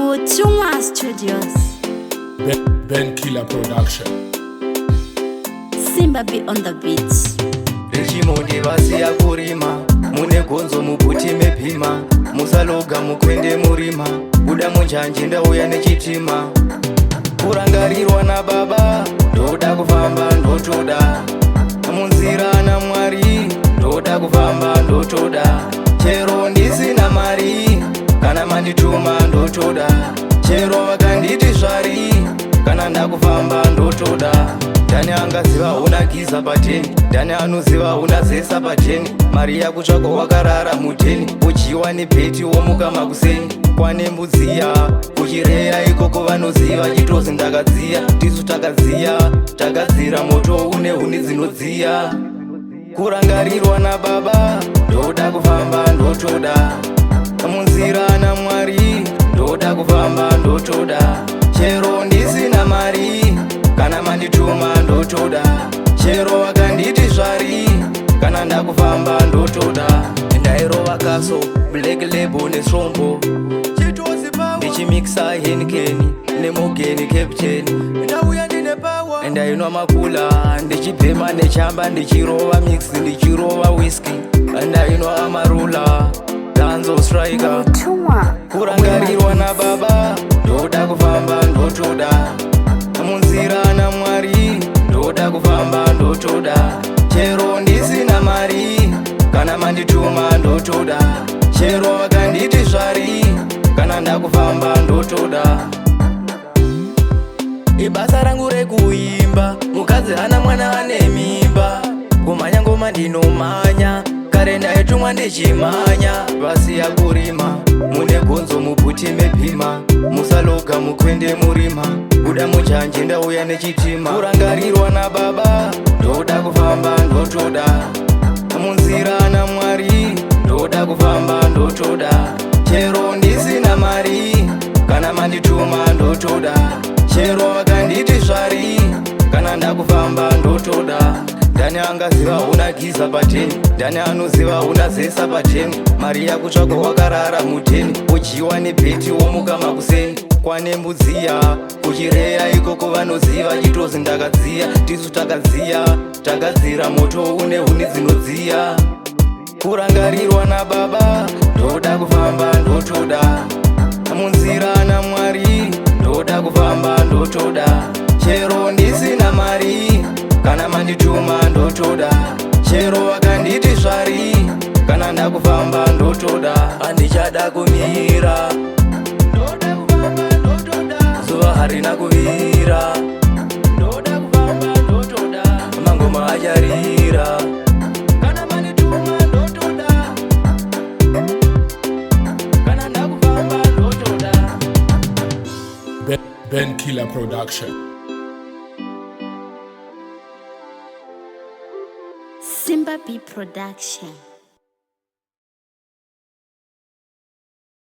Muchuma Studios, Ben Killer Production, Simba be on the beats. Rechimundi vasiya kurima, mune gonzo mubuti mepima, musaloga mukwende murima, buda munjanji ndauya nechitima. Kurangarirwa na baba, ndoda kufamba ndotoda, munzira na Mwari, ndoda kufamba ndotoda. Chero ndisina mari, kana mandituma ndotoda. Chero vakanditi zvari, kana ndakufamba ndotoda. Ndani angaziva una giza pateni, ndani anoziva una zesa pateni. Mari yakutsvaka wakarara muteni, uchiwa nepeti womuka makuseni. Kwane mbudziya kuchireya ikoko vanoziva chitozi ndakadziya. Tisu takadziya, takadzira moto une huni dzinodziya. Kurangarirwa na baba, ndoda kufamba ndotoda, munzira na Mwari, ndoda kufamba ndotoda. Chero ndisina mari, kana mandituma ndotoda. Chero vakanditi zvari, kana ndakufamba ndotoda. Ndairova kaso, black label nesvombo, ndichimixa Heineken nemogeni Captain. Ndauya ndine power, ndainwa makula, ndichibhema nechamba, ndichirova mix, ndichirova whisky. Ndainwa amarula, Danzo striker. Kurangarirwa na baba, ndoda kufamba ndotoda, munzira na Mwari, ndoda kufamba ndotoda. Chero ndisina mari, kana mandituma ndotoda. Chero vakanditi zvari, kana ndakufamba ndotoda. Ibasa rangu rekuimba, mukadzi hana mwana ane mimba. Kumanya ngoma ndinomanya, kare ndaitumwa ndichimanya. Vasiya kurima, mune gonzo mubuti mepima, musaloga mukwende murima, buda munjanji ndauya nechitima. Kurangarirwa na baba, ndoda kufamba ndotoda, munzira na Mwari, ndoda kufamba ndotoda. Chero ndisina mari, kana mandituma ndotoda. Chero vakanditi zvari, kana ndakufamba ndotoda. Ndani angaziva una giza pateni, ndani anoziva una zesa pateni. Mari yakutsvaka wakarara muteni, uchiwa nepeti womuka makuseni. Kwane mbudziya kuchireya ikoko vanoziva chitozi ndakadziya. Tisu takadziya, takadzira moto une huni dzinodziya. Kurangarirwa na baba, ndoda kufamba ndotoda, munzira na Mwari, ndoda kufamba ndotoda. Chero ndisina mari, kana mandituma ndotoda. Chero vakanditi zvari, kana ndakufamba ndotoda. Handichada kumira, ndoda kufamba ndotoda. Zuva harina kuvira, ndoda kufamba ndotoda. Mangoma acharira, kana mandituma ndotoda. Kana ndakufamba ndotoda. Ben Killer Production, Simba be Production.